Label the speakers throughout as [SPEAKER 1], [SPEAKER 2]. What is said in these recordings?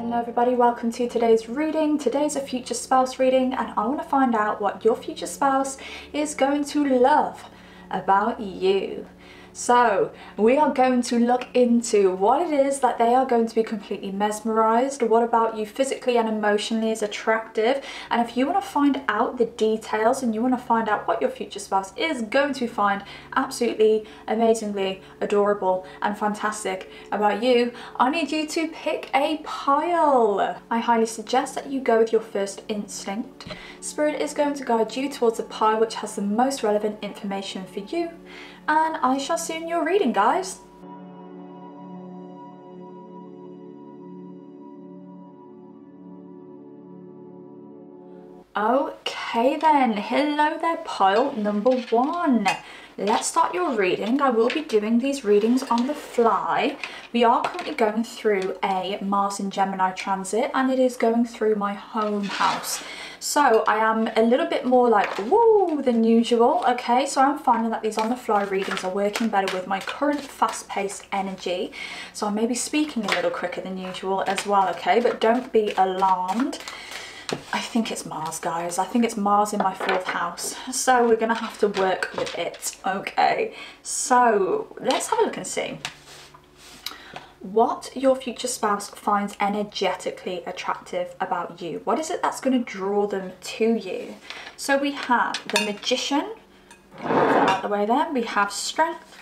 [SPEAKER 1] Hello everybody, welcome to today's reading. Today's a future spouse reading and I want to find out what your future spouse is going to love about you. So we are going to look into what it is that they are going to be completely mesmerized, what about you physically and emotionally is attractive, and if you want to find out the details and you want to find out what your future spouse is going to find absolutely amazingly adorable and fantastic about you, I need you to pick a pile. I highly suggest that you go with your first instinct. Spirit is going to guide you towards a pile which has the most relevant information for you, and I shall see you in your reading, guys. Okay then, hello there pile number one. Let's start your reading. I will be doing these readings on the fly. We are currently going through a Mars in Gemini transit and it is going through my home house. So I am a little bit more like woo than usual, okay? So I'm finding that these on the fly readings are working better with my current fast-paced energy. So I may be speaking a little quicker than usual as well, okay? But don't be alarmed. I think it's Mars, guys. I think it's Mars in my fourth house. So we're gonna have to work with it, okay? So let's have a look and see what your future spouse finds energetically attractive about you. What is it that's going to draw them to you? So we have the Magician, move that out the way there. We have Strength,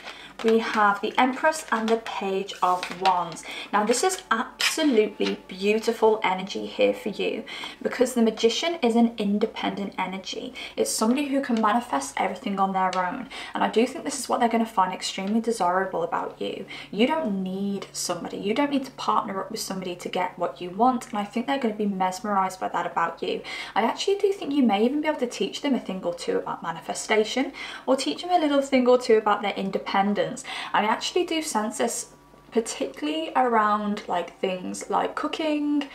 [SPEAKER 1] we have the Empress and the Page of Wands. Now this is absolutely beautiful energy here for you because the Magician is an independent energy. It's somebody who can manifest everything on their own, and I do think this is what they're going to find extremely desirable about you. You don't need somebody, you don't need to partner up with somebody to get what you want, and I think they're going to be mesmerized by that about you. I actually do think you may even be able to teach them a thing or two about manifestation, or teach them a little thing or two about their independence. I actually do sense this particularly around like things like cooking,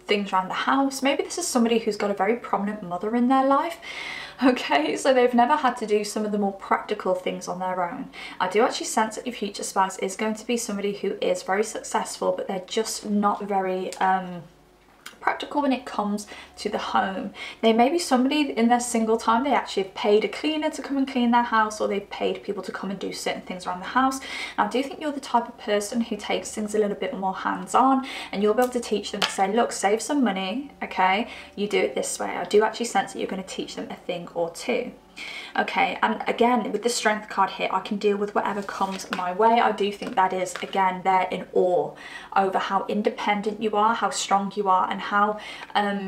[SPEAKER 1] things around the house. Maybe this is somebody who's got a very prominent mother in their life, okay, so they've never had to do some of the more practical things on their own. I do actually sense that your future spouse is going to be somebody who is very successful, but they're just not very practical when it comes to the home. They may be somebody in their single time, they actually have paid a cleaner to come and clean their house, or they've paid people to come and do certain things around the house. And I do think you're the type of person who takes things a little bit more hands-on, and you'll be able to teach them to say, look, save some money, okay, you do it this way. I do actually sense that you're going to teach them a thing or two. Okay, and again with the Strength card here, I can deal with whatever comes my way. I do think that is, again, they're in awe over how independent you are, how strong you are, and how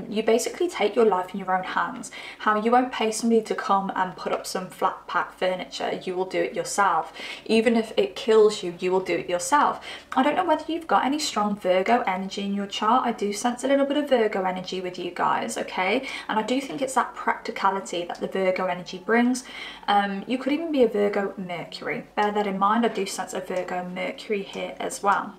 [SPEAKER 1] you basically take your life in your own hands. How you won't pay somebody to come and put up some flat pack furniture, you will do it yourself. Even if it kills you, you will do it yourself. I don't know whether you've got any strong Virgo energy in your chart. I do sense a little bit of Virgo energy with you guys, okay? And I do think it's that practicality that the Virgo energy brings. You could even be a Virgo Mercury. Bear that in mind. I do sense a Virgo Mercury here as well.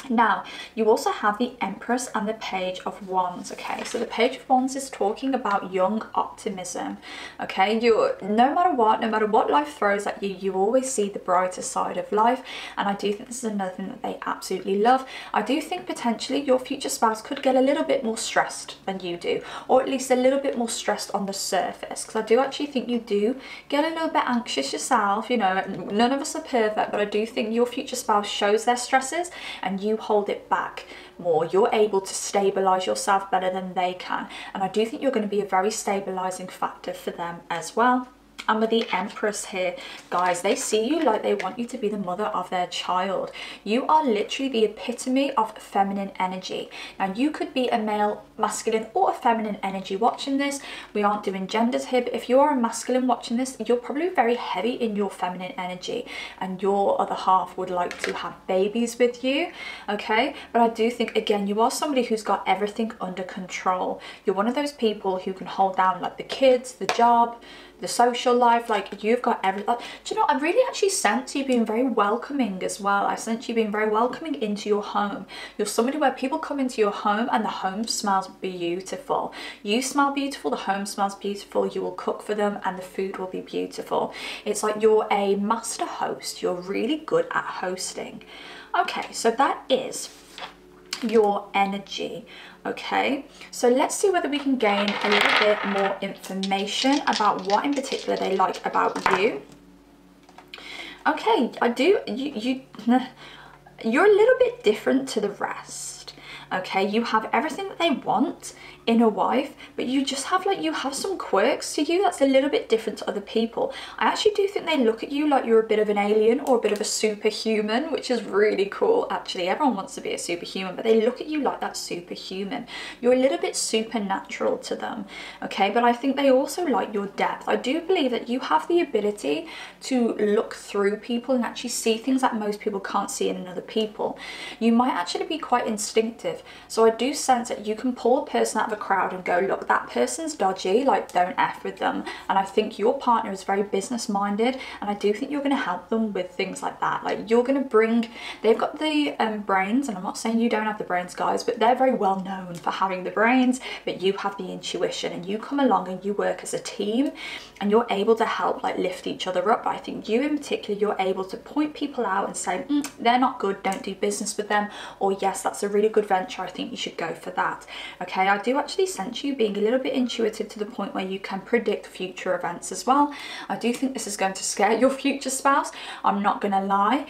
[SPEAKER 1] Now, you also have the Empress and the Page of Wands, okay? So the Page of Wands is talking about young optimism, okay? No matter what life throws at you, you always see the brighter side of life, and I do think this is another thing that they absolutely love. I do think potentially your future spouse could get a little bit more stressed than you do, or at least a little bit more stressed on the surface, because I do actually think you do get a little bit anxious yourself. You know, none of us are perfect, but I do think your future spouse shows their stresses and you hold it back more. You're able to stabilize yourself better than they can, and I do think you're going to be a very stabilizing factor for them as well. And with the Empress here, guys, they see you like they want you to be the mother of their child. You are literally the epitome of feminine energy. Now, you could be a male, masculine, or a feminine energy watching this. We aren't doing genders here, but if you are a masculine watching this, you're probably very heavy in your feminine energy, and your other half would like to have babies with you, okay? But I do think, again, you are somebody who's got everything under control. You're one of those people who can hold down like the kids, the job, the social life, like you've got everything. Do you know, I really actually sense you being very welcoming as well. I sense you being very welcoming into your home. You're somebody where people come into your home and the home smells beautiful. You smell beautiful, the home smells beautiful, you will cook for them and the food will be beautiful. It's like you're a master host. You're really good at hosting. Okay, so that is your energy. Okay, so let's see whether we can gain a little bit more information about what in particular they like about you. Okay, you're a little bit different to the rest. Okay, you have everything that they want in a wife, but you just have you have some quirks to you that's a little bit different to other people. I actually do think they look at you like you're a bit of an alien or a bit of a superhuman, which is really cool. Actually, everyone wants to be a superhuman, but they look at you like that superhuman. You're a little bit supernatural to them, okay? But I think they also like your depth. I do believe that you have the ability to look through people and actually see things that most people can't see in other people. You might actually be quite instinctive, so I do sense that you can pull a person out of a crowd and go, look, that person's dodgy, like don't F with them. And I think your partner is very business minded, and I do think you're going to help them with things like that. Like you're going to bring, they've got the brains, and I'm not saying you don't have the brains, guys, but they're very well known for having the brains, but you have the intuition, and you come along and you work as a team and you're able to help like lift each other up. But I think you in particular, you're able to point people out and say, they're not good, don't do business with them, or yes, that's a really good venture, I think you should go for that. Okay, I do actually sense you being a little bit intuitive to the point where you can predict future events as well. I do think this is going to scare your future spouse, I'm not gonna lie,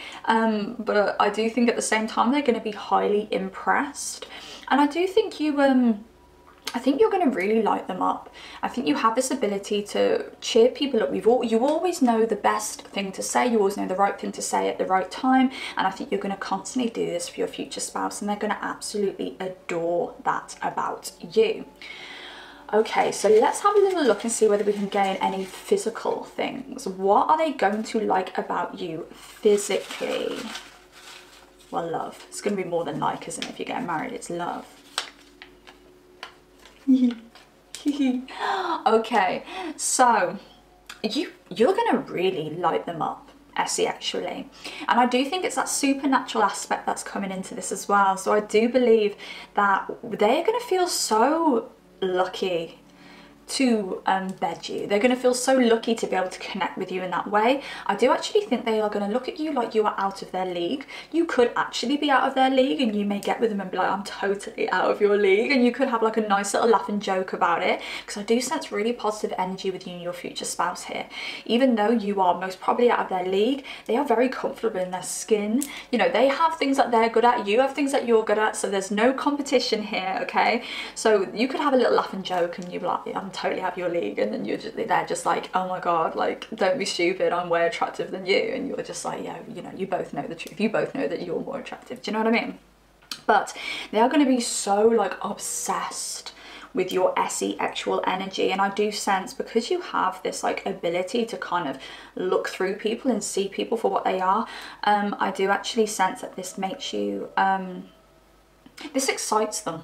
[SPEAKER 1] but I do think at the same time they're going to be highly impressed. And I do think you I think you're going to really light them up. I think you have this ability to cheer people up. You always know the best thing to say, you always know the right thing to say at the right time, and I think you're going to constantly do this for your future spouse, and they're going to absolutely adore that about you. Okay, so let's have a little look and see whether we can gain any physical things. What are they going to like about you physically? Well, love. It's going to be more than like, isn't it? If you're getting married, it's love. Okay, so you're gonna really light them up actually, and I do think it's that supernatural aspect that's coming into this as well. So I do believe that they're gonna feel so lucky to bed you. They're going to feel so lucky to be able to connect with you in that way. I do actually think they are going to look at you like you are out of their league. You could actually be out of their league, and you may get with them and be like, I'm totally out of your league, and you could have like a nice little laugh and joke about it, because I do sense really positive energy with you and your future spouse here. Even though you are most probably out of their league, they are very comfortable in their skin. You know, they have things that they're good at, you have things that you're good at, so there's no competition here, okay? So you could have a little laugh and joke, and you're like, I'm totally out of your league, and then they're just like, oh my god, like don't be stupid, I'm way attractive than you, and you're just like, yeah, you know, you both know the truth, you both know that you're more attractive. Do you know what I mean? But they are going to be so like obsessed with your 𝒔𝒆 energy, and I do sense, because you have this like ability to kind of look through people and see people for what they are, I do actually sense that this makes you this excites them.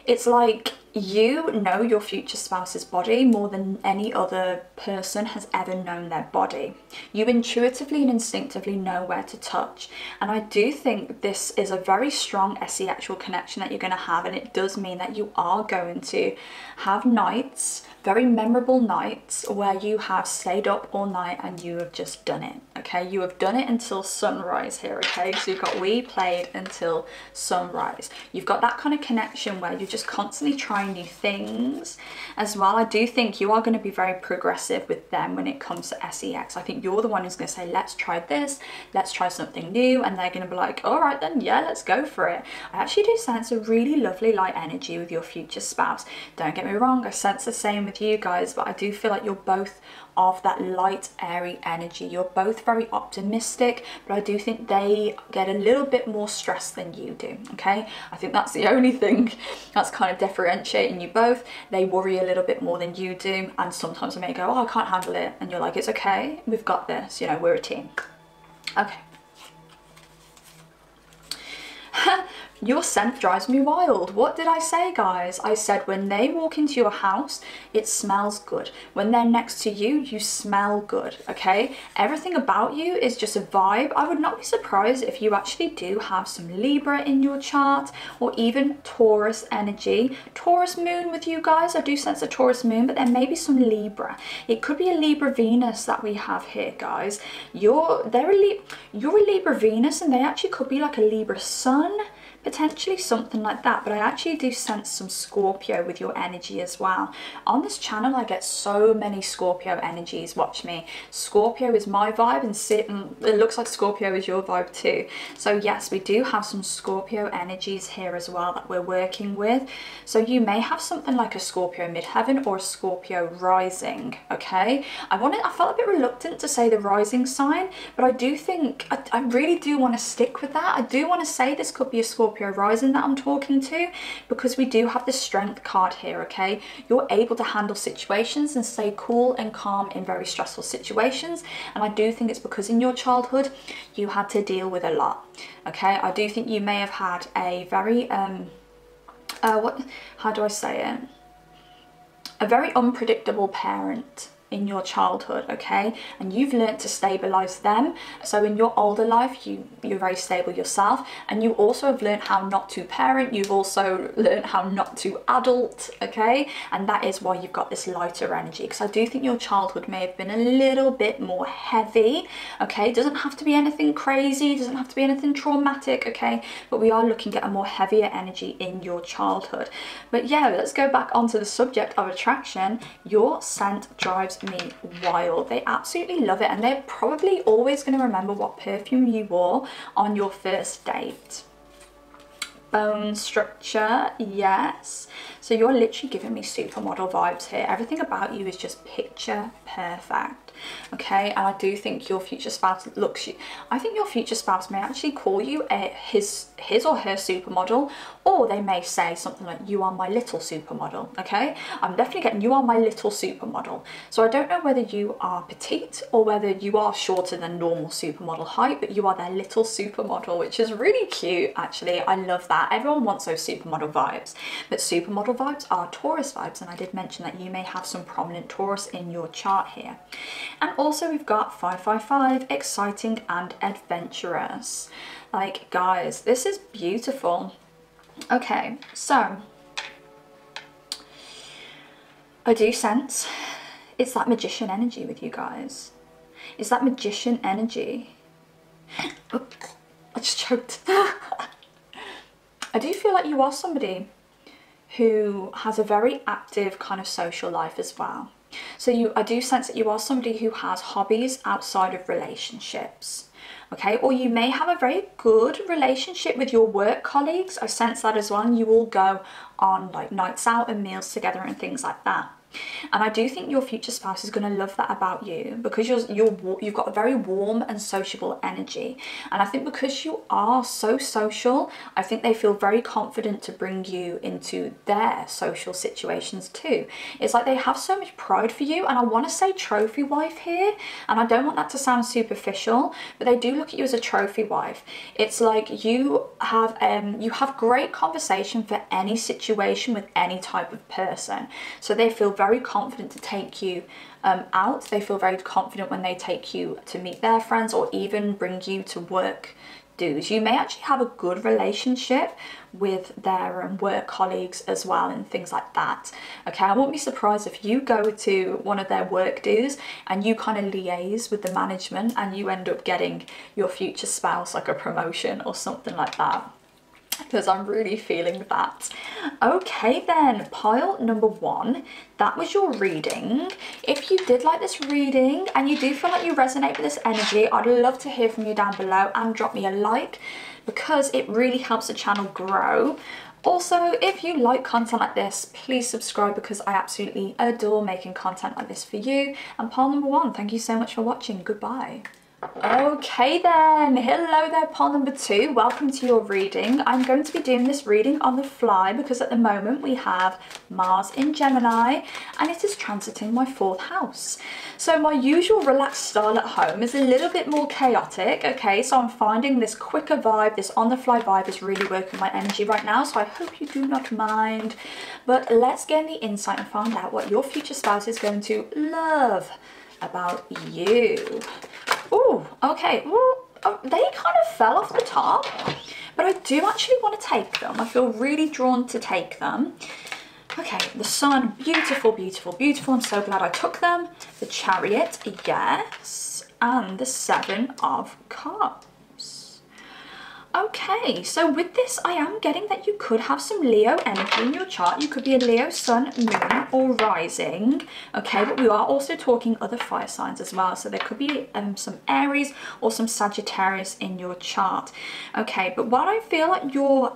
[SPEAKER 1] It's like you know your future spouse's body more than any other person has ever known their body. You intuitively and instinctively know where to touch, and I do think this is a very strong 𝒔𝒆 connection that you're going to have, and it does mean that you are going to have nights, very memorable nights, where you have stayed up all night and you have just done it, okay? You have done it until sunrise here, okay? So you've got we played until sunrise. You've got that kind of connection where you're just constantly trying new things as well. I do think you are going to be very progressive with them when it comes to 𝒔𝒆. I think you're the one who's going to say, let's try this, let's try something new, and they're going to be like, all right then, yeah, let's go for it. I actually do sense a really lovely light energy with your future spouse. Don't get me wrong, I sense the same with you guys, but I do feel like you're both of that light, airy energy. You're both very optimistic, but I do think they get a little bit more stressed than you do, okay? I think that's the only thing that's kind of differentiating you both. They worry a little bit more than you do, and sometimes they may go, oh, I can't handle it, and you're like, it's okay, we've got this, you know, we're a team. Okay. Your scent drives me wild. What did I say, guys? I said when they walk into your house, it smells good. When they're next to you, you smell good, okay? Everything about you is just a vibe. I would not be surprised if you actually do have some Libra in your chart, or even Taurus energy. Taurus moon with you guys. I do sense a Taurus moon, but there may be some Libra. It could be a Libra Venus that we have here, guys. You're a Libra Venus, and they actually could be like a Libra Sun, potentially something like that. But I actually do sense some Scorpio with your energy as well. On this channel I get so many Scorpio energies. Watch me. Scorpio is my vibe, and it looks like Scorpio is your vibe too. So yes, we do have some Scorpio energies here as well that we're working with. So you may have something like a Scorpio midheaven or a Scorpio rising, okay? I felt a bit reluctant to say the rising sign, but I do think I really do want to stick with that. I do want to say this could be a Scorpio rising that I'm talking to, because we do have the strength card here, okay? You're able to handle situations and stay cool and calm in very stressful situations, and I do think it's because in your childhood you had to deal with a lot, okay? I do think you may have had a very how do I say it, a very unpredictable parent in your childhood, okay? And you've learned to stabilize them. So in your older life, you're very stable yourself, and you also have learned how not to parent. You've also learned how not to adult, okay? And that is why you've got this lighter energy, because I do think your childhood may have been a little bit more heavy, okay? It doesn't have to be anything crazy, it doesn't have to be anything traumatic, okay? But we are looking at a more heavier energy in your childhood. But yeah, let's go back onto the subject of attraction. Your scent drives me wild. They absolutely love it, and they're probably always going to remember what perfume you wore on your first date. Bone structure, yes. So you're literally giving me supermodel vibes here. Everything about you is just picture perfect, okay? And I do think your future spouse I think your future spouse may actually call you his or her supermodel, or they may say something like, you are my little supermodel, okay? I'm definitely getting, you are my little supermodel. So I don't know whether you are petite or whether you are shorter than normal supermodel height, but you are their little supermodel, which is really cute, actually. I love that. Everyone wants those supermodel vibes, but supermodel vibes are Taurus vibes, and I did mention that you may have some prominent Taurus in your chart here. And also we've got 555, exciting and adventurous. Like, guys, this is beautiful. Okay, so I do sense it's that magician energy with you guys. It's that magician energy. Oh, I just choked. I do feel like you are somebody who has a very active kind of social life as well. So I do sense that you are somebody who has hobbies outside of relationships, okay? Or you may have a very good relationship with your work colleagues. I sense that as well, and you all go on like nights out and meals together and things like that. And I do think your future spouse is going to love that about you, because you've got a very warm and sociable energy. And I think because you are so social, I think they feel very confident to bring you into their social situations too. It's like they have so much pride for you, and I want to say trophy wife here, and I don't want that to sound superficial, but they do look at you as a trophy wife. It's like you have great conversation for any situation with any type of person. So they feel very confident to take you out. They feel very confident when they take you to meet their friends, or even bring you to work dues. You may actually have a good relationship with their work colleagues as well, and things like that, okay? I won't be surprised if you go to one of their work dues and you kind of liaise with the management and you end up getting your future spouse like a promotion or something like that, because I'm really feeling that. Okay then, pile number 1, that was your reading. If you did like this reading and you do feel like you resonate with this energy, I'd love to hear from you down below, and drop me a like, because it really helps the channel grow. Also, if you like content like this, please subscribe, because I absolutely adore making content like this for you. And pile number 1, thank you so much for watching. Goodbye. Okay then, hello there pile number 2, welcome to your reading. I'm going to be doing this reading on the fly because at the moment we have Mars in Gemini and it is transiting my 4th house. So my usual relaxed style at home is a little bit more chaotic, okay, so I'm finding this quicker vibe, this on the fly vibe is really working my energy right now, so I hope you do not mind. But let's get the insight and find out what your future spouse is going to love about you. Oh, okay. Ooh, oh, they kind of fell off the top, but I do actually want to take them. I feel really drawn to take them. Okay, the Sun, beautiful, beautiful, beautiful. I'm so glad I took them. The Chariot, yes, and the 7 of Cups. Okay, so with this, I am getting that you could have some Leo energy in your chart. You could be a Leo, Sun, Moon, or Rising. Okay, but we are also talking other fire signs as well. So there could be some Aries or some Sagittarius in your chart. Okay, but what I feel like your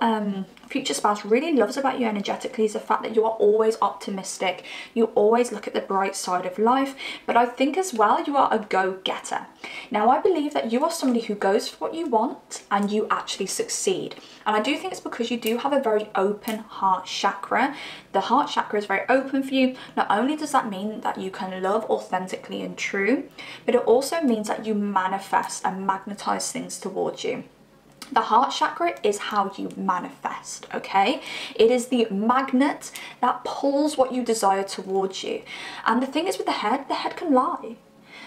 [SPEAKER 1] future spouse really loves about you energetically is the fact that you are always optimistic. You always look at the bright side of life, but I think as well you are a go-getter. Now I believe that you are somebody who goes for what you want and you actually succeed. And I do think it's because you do have a very open heart chakra. The heart chakra is very open for you. Not only does that mean that you can love authentically and true, but it also means that you manifest and magnetize things towards you. The heart chakra is how you manifest, okay? It is the magnet that pulls what you desire towards you. And the thing is with the head can lie.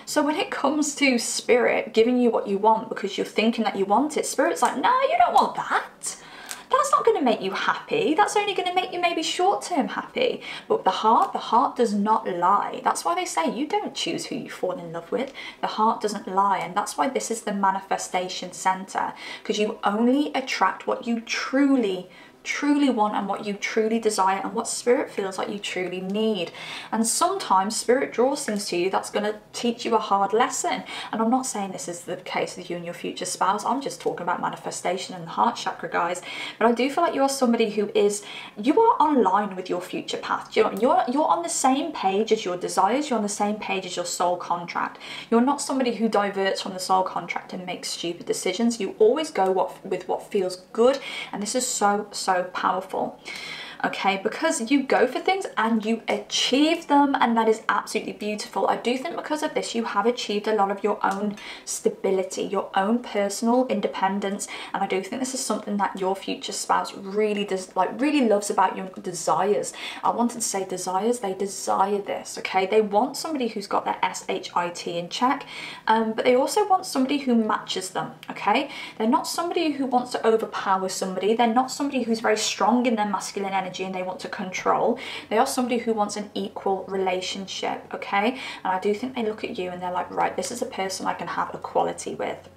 [SPEAKER 1] So when it comes to spirit giving you what you want because you're thinking that you want it, spirit's like, no, you don't want that. That's not going to make you happy. That's only going to make you maybe short-term happy. But the heart does not lie. That's why they say you don't choose who you fall in love with. The heart doesn't lie. And that's why this is the manifestation center, because you only attract what you truly want and what you truly desire and what spirit feels like you truly need. And sometimes spirit draws things to you that's going to teach you a hard lesson. And I'm not saying this is the case with you and your future spouse. I'm just talking about manifestation and the heart chakra, guys. But I do feel like you are somebody who is, you are online with your future path. You're on the same page as your desires. You're on the same page as your soul contract. You're not somebody who diverts from the soul contract and makes stupid decisions. You always go with what feels good. And this is so powerful, okay, because you go for things and you achieve them, and that is absolutely beautiful. I do think because of this you have achieved a lot of your own stability, your own personal independence, and I do think this is something that your future spouse really does, like really loves about your desires. I wanted to say desires, they desire this, okay? They want somebody who's got their SHIT in check, but they also want somebody who matches them, okay? They're not somebody who wants to overpower somebody. They're not somebody who's very strong in their masculine energy and they want to control. They are somebody who wants an equal relationship, okay? And I do think they look at you and they're like, right, this is a person I can have equality with.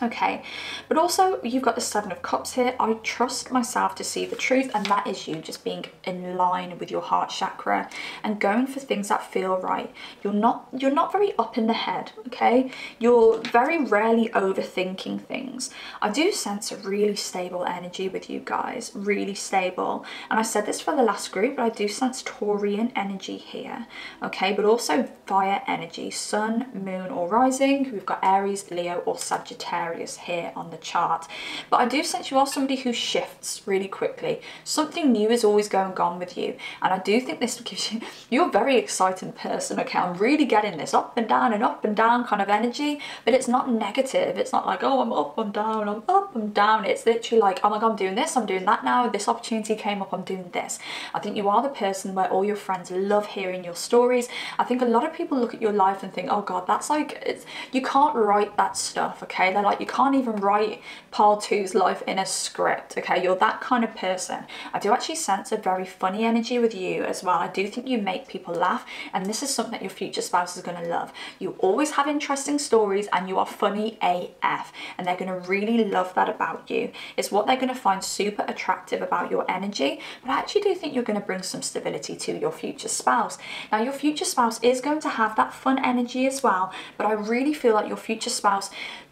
[SPEAKER 1] Okay, but also you've got the 7 of Cups here. I trust myself to see the truth, and that is you just being in line with your heart chakra and going for things that feel right. You're not very up in the head, okay? You're very rarely overthinking things. I do sense a really stable energy with you guys, really stable. And I said this for the last group, but I do sense Taurian energy here, okay? But also fire energy, Sun, Moon, or Rising. We've got Aries, Leo, or Sagittarius here on the chart. But I do sense you are somebody who shifts really quickly. Something new is always going on with you, and I do think this gives you, you're a very exciting person, okay? I'm really getting this up and down kind of energy, but it's not negative. It's not like, oh, I'm up, I'm down, I'm up, I'm down. It's literally like, oh my god, I'm doing this, I'm doing that now, this opportunity came up, I'm doing this. I think you are the person where all your friends love hearing your stories. I think a lot of people look at your life and think, oh god, that's like, you can't write that stuff, okay? They're like, you can't even write Pile 2's life in a script, okay? You're that kind of person. I do actually sense a very funny energy with you as well. I do think you make people laugh, and this is something that your future spouse is going to love. You always have interesting stories and you are funny AF, and they're going to really love that about you. It's what they're going to find super attractive about your energy, but I actually do think you're going to bring some stability to your future spouse. Now, your future spouse is going to have that fun energy as well, but I really feel like your future spouse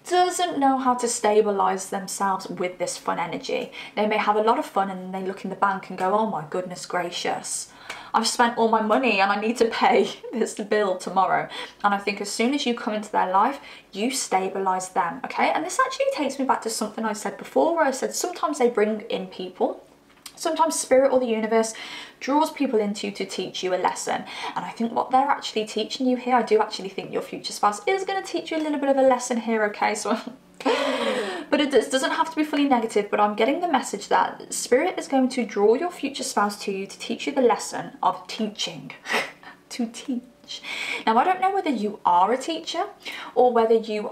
[SPEAKER 1] doesn't know how to stabilize themselves with this fun energy. They may have a lot of fun and then they look in the bank and go, oh my goodness gracious, I've spent all my money and I need to pay this bill tomorrow. And I think as soon as you come into their life, you stabilize them, okay? And this actually takes me back to something I said before, where I said sometimes they bring in people. Sometimes spirit or the universe draws people into you to teach you a lesson. And I think what they're actually teaching you here, I do actually think your future spouse is going to teach you a little bit of a lesson here, okay? So, but it doesn't have to be fully negative, but I'm getting the message that spirit is going to draw your future spouse to you to teach you the lesson of teaching, to teach. Now, I don't know whether you are a teacher or whether you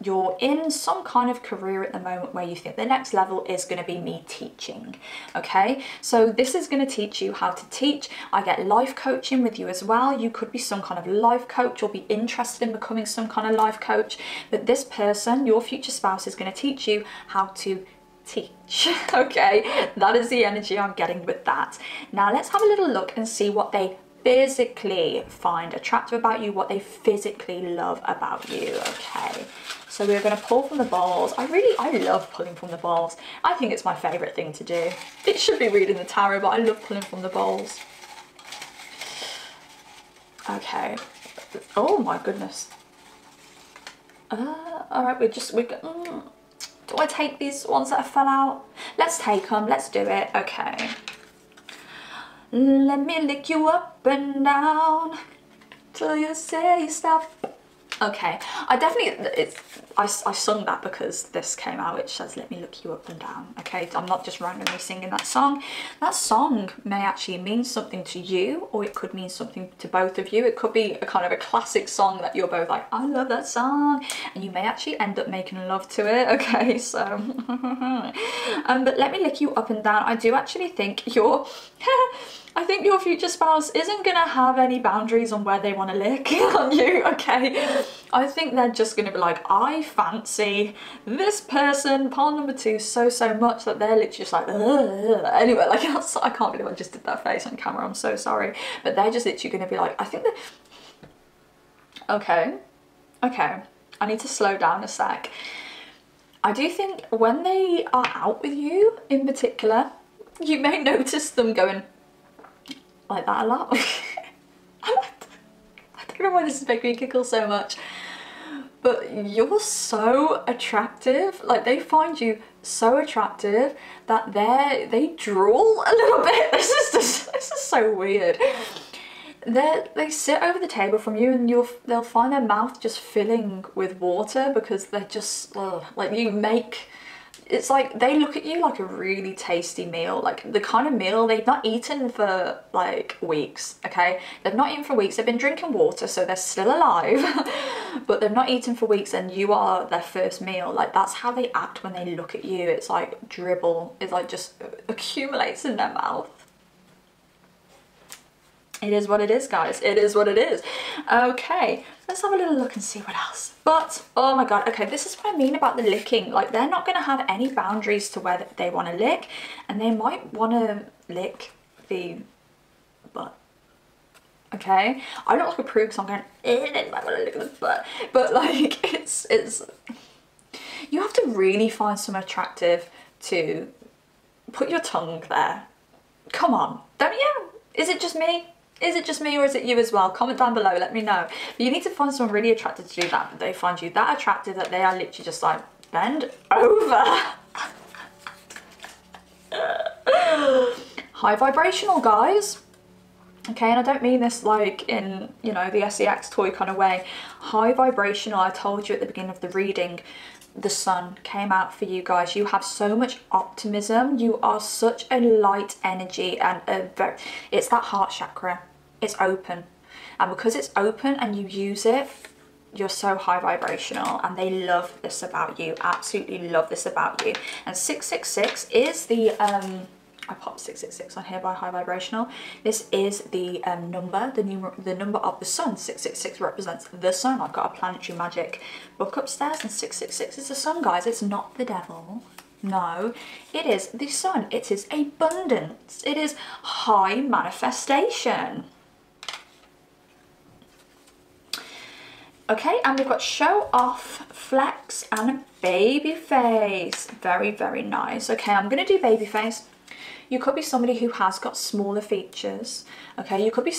[SPEAKER 1] you're in some kind of career at the moment where you think the next level is going to be me teaching, okay? So this is going to teach you how to teach. I get life coaching with you as well. You could be some kind of life coach or be interested in becoming some kind of life coach, but this person, your future spouse, is going to teach you how to teach, okay? That is the energy I'm getting with that. Now let's have a little look and see what they physically find attractive about you, what they physically love about you, okay? So we're going to pull from the bowls. I love pulling from the bowls. I think it's my favourite thing to do. It should be reading the tarot, but I love pulling from the bowls. Okay. Oh my goodness. All right, do I take these ones that have fell out? Let's take them. Let's do it. Okay. Let me lick you up and down till you say stop. Okay, I sung that because this came out, which says let me look you up and down. Okay, I'm not just randomly singing that song. That song may actually mean something to you, or it could mean something to both of you. It could be a kind of a classic song that you're both like, I love that song, and you may actually end up making love to it. Okay, so but let me lick you up and down. I do actually think I think your future spouse isn't going to have any boundaries on where they want to lick on you, okay? I think they're just going to be like, I fancy this person, pile number 2, so much that they're literally just like, ugh. Anyway, like, I can't believe I just did that face on camera, I'm so sorry. But they're just literally going to be like, I think that, okay, I need to slow down a sec. I do think when they are out with you in particular, you may notice them going like that a lot. I don't know why this is making me giggle so much, but you're so attractive. Like, they find you so attractive that they drool a little bit. This is so weird. They sit over the table from you and they'll find their mouth just filling with water because they're just like, you make, it's like they look at you like a really tasty meal, like the kind of meal they've not eaten for like weeks, okay? They've not eaten for weeks, they've been drinking water, so they're still alive, but they've not eaten for weeks and you are their first meal. Like, that's how they act when they look at you. It's like dribble, it's like just accumulates in their mouth. It is what it is, guys. It is what it is. Okay, let's have a little look and see what else. But, oh my god, okay, this is what I mean about the licking. Like, they're not going to have any boundaries to where they want to lick, and they might want to lick the butt. Okay? I'm not going to prove because I'm going, they might want to lick the butt. But, like, it's... You have to really find someone attractive to put your tongue there. Come on. Don't you? Is it just me? Is it just me or is it you as well? Comment down below, let me know. But you need to find someone really attractive to do that. But they find you that attractive that they are literally just like, bend over. High vibrational, guys. Okay, and I don't mean this like in, you know, the SEX toy kind of way. High vibrational, I told you at the beginning of the reading, the sun came out for you guys. You have so much optimism. You are such a light energy, and it's that heart chakra. It's open, and because it's open and you use it, you're so high vibrational, and they love this about you. Absolutely love this about you. And 666 is the I popped 666 on here by high vibrational. This is the number, the number of the sun. 666 represents the sun. I've got a planetary magic book upstairs, and 666 is the sun, guys. It's not the devil. No, it is the sun. It is abundance. It is high manifestation. Okay, and we've got show off, flex, and baby face. Very, very nice. Okay, I'm going to do baby face. You could be somebody who has got smaller features. Okay, you could be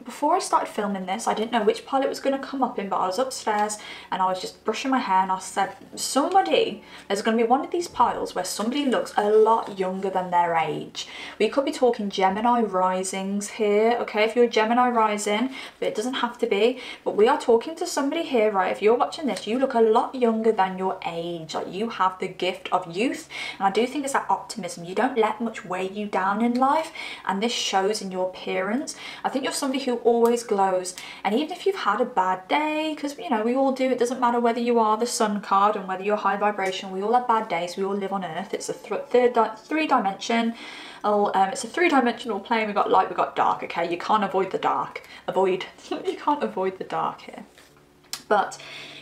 [SPEAKER 1] before I started filming this, I didn't know which pile it was going to come up in, but I was upstairs and I was just brushing my hair and I said, there's going to be one of these piles where somebody looks a lot younger than their age. We could be talking Gemini risings here, okay, if you're a Gemini rising, but it doesn't have to be, but we are talking to somebody here, right? If you're watching this, you look a lot younger than your age, like you have the gift of youth, and I do think it's that optimism. You don't let much weigh you down in life, and this shows in your appearance. I think you're somebody who always glows, and even if you've had a bad day, because you know we all do, it doesn't matter whether you are the sun card and whether you're high vibration, we all have bad days, we all live on earth. It's a three-dimensional plane. We've got light, we've got dark, okay? You can't avoid the dark. You can't avoid the dark here, but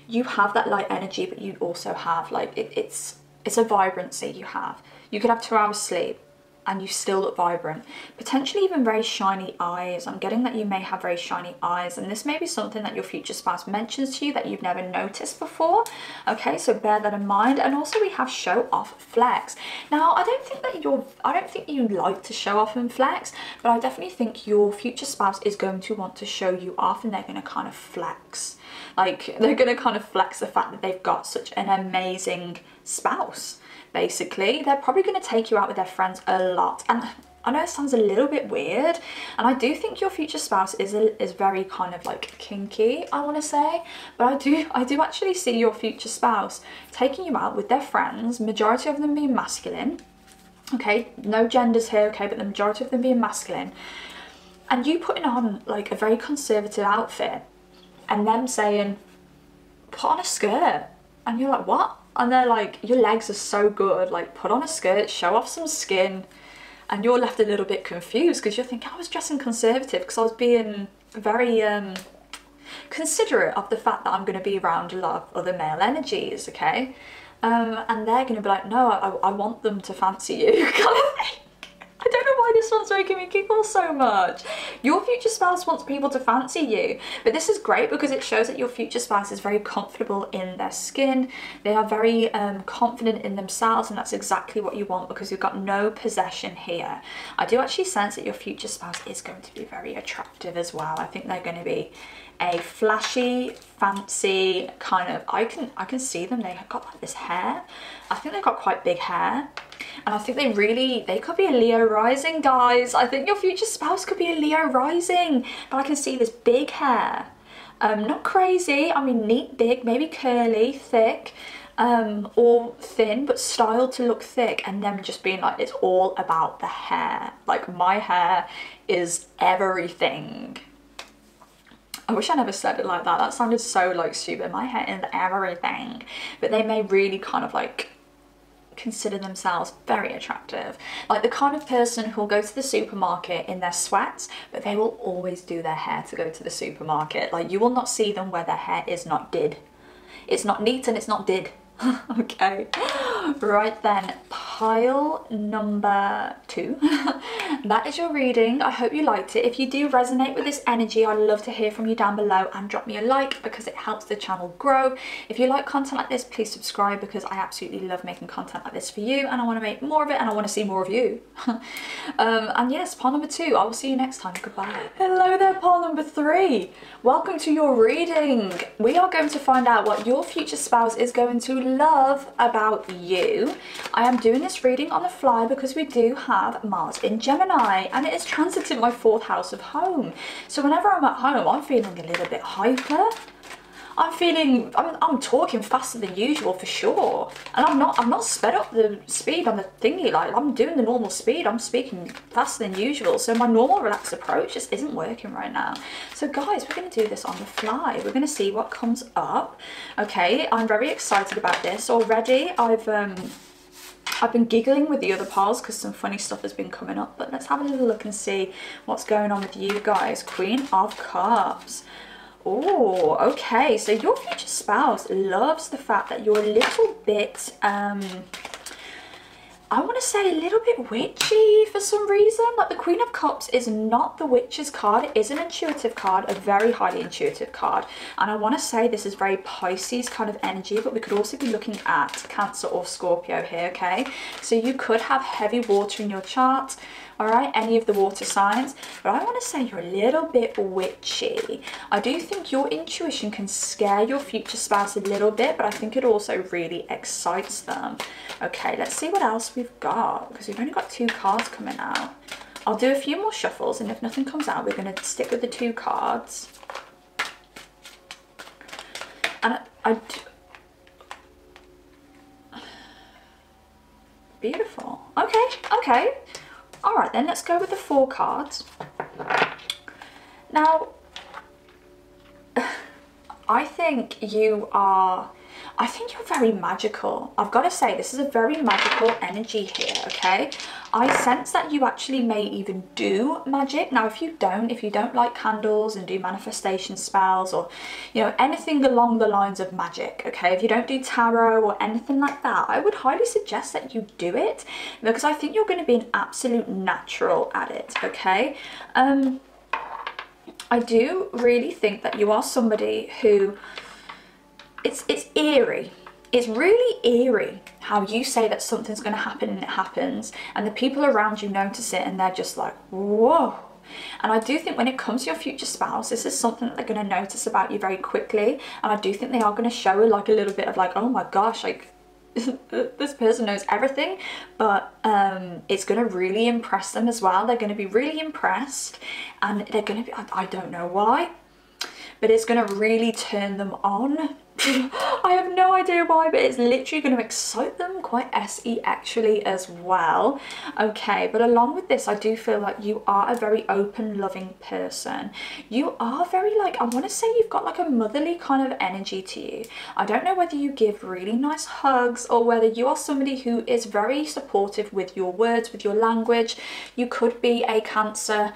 [SPEAKER 1] you have that light energy, but you also have like it's a vibrancy you have. You could have 2 hours sleep and you still look vibrant, potentially even very shiny eyes. I'm getting that you may have very shiny eyes, and this may be something that your future spouse mentions to you that you've never noticed before. Okay, so bear that in mind. And also we have show off flex. Now I don't think you like to show off and flex, but I definitely think your future spouse is going to want to show you off, and they're going to kind of flex. Like they're going to kind of flex the fact that they've got such an amazing spouse. Basically, they're probably going to take you out with their friends a lot, and I know it sounds a little bit weird, and I do think your future spouse is very kind of like kinky, I want to say, but I do actually see your future spouse taking you out with their friends, majority of them being masculine, okay, no genders here, okay, but the majority of them being masculine, and you putting on like a very conservative outfit and them saying, put on a skirt, and you're like, what? And they're like, your legs are so good, like put on a skirt, show off some skin, and you're left a little bit confused because you're thinking, I was dressing conservative because I was being very considerate of the fact that I'm going to be around a lot of other male energies, okay? And they're going to be like, no, I want them to fancy you, kind of thing. I don't know why this one's making me giggle so much. Your future spouse wants people to fancy you, but this is great because it shows that your future spouse is very comfortable in their skin. They are very confident in themselves, and that's exactly what you want because you've got no possession here. I do actually sense that your future spouse is going to be very attractive as well. I think they're going to be a flashy, fancy kind of, I can see them, they've got like this hair. I think they've got quite big hair. And I think they could be a Leo rising, guys. I think your future spouse could be a Leo rising, but I can see this big hair. Not crazy, I mean neat, big, maybe curly, thick, or thin, but styled to look thick, and them just being like, it's all about the hair. Like, my hair is everything. I wish I never said it like that. That sounded so like stupid. My hair is everything. But they may really kind of like consider themselves very attractive. Like the kind of person who'll go to the supermarket in their sweats, but they will always do their hair to go to the supermarket. Like you will not see them where their hair is not did. It's not neat and it's not did. Okay, right then, pile number 2. That is your reading. I hope you liked it. If you do resonate with this energy, I'd love to hear from you down below, and drop me a like because it helps the channel grow. If you like content like this, please subscribe because I absolutely love making content like this for you, and I want to make more of it, and I want to see more of you. And yes, pile number 2. I will see you next time. Goodbye. Hello there, pile number 3. Welcome to your reading. We are going to find out what your future spouse is going to love about you. I am doing this reading on the fly because we do have Mars in Gemini, and it is transiting my 4th house of home. So whenever I'm at home, I'm feeling a little bit hyper. I'm talking faster than usual for sure, and I'm not sped up the speed on the thingy. Like I'm doing the normal speed, I'm speaking faster than usual, so my normal relaxed approach just isn't working right now. So guys, we're going to do this on the fly. We're going to see what comes up. Okay, I'm very excited about this already. I've been giggling with the other piles because some funny stuff has been coming up, but let's have a little look and see what's going on with you guys. Queen of Cups. Oh, okay, so your future spouse loves the fact that you're a little bit, I want to say a little bit witchy for some reason. Like the Queen of Cups is not the Witch's card. It is an intuitive card, a very highly intuitive card. And I want to say this is very Pisces kind of energy, but we could also be looking at Cancer or Scorpio here, okay? So you could have heavy water in your chart, all right, any of the water signs, but I want to say you're a little bit witchy. I do think your intuition can scare your future spouse a little bit, but I think it also really excites them. Okay, let's see what else we've got, because we've only got 2 cards coming out. I'll do a few more shuffles, and if nothing comes out, we're going to stick with the 2 cards. And beautiful. Okay, okay. All right, then let's go with the 4 cards. Now, I think you're very magical. I've got to say, this is a very magical energy here, okay? I sense that you actually may even do magic. Now, if you don't like candles and do manifestation spells or, you know, anything along the lines of magic, okay? If you don't do tarot or anything like that, I would highly suggest that you do it, because I think you're going to be an absolute natural at it, okay? I do really think that you are somebody who, it's eerie. It's really eerie how you say that something's going to happen and it happens, and the people around you notice it and they're just like, whoa. And I do think when it comes to your future spouse, this is something that they're going to notice about you very quickly, and I do think they are going to show like a little bit of like, oh my gosh, like this person knows everything, but it's going to really impress them as well. They're going to be really impressed, and they're going to be, I don't know why, but it's going to really turn them on. I have no idea why, but it's literally going to excite them quite SE actually as well. Okay, but along with this, I do feel like you are a very open, loving person. You are very, like, I want to say you've got like a motherly kind of energy to you. I don't know whether you give really nice hugs or whether you are somebody who is very supportive with your words, with your language. You could be a Cancer.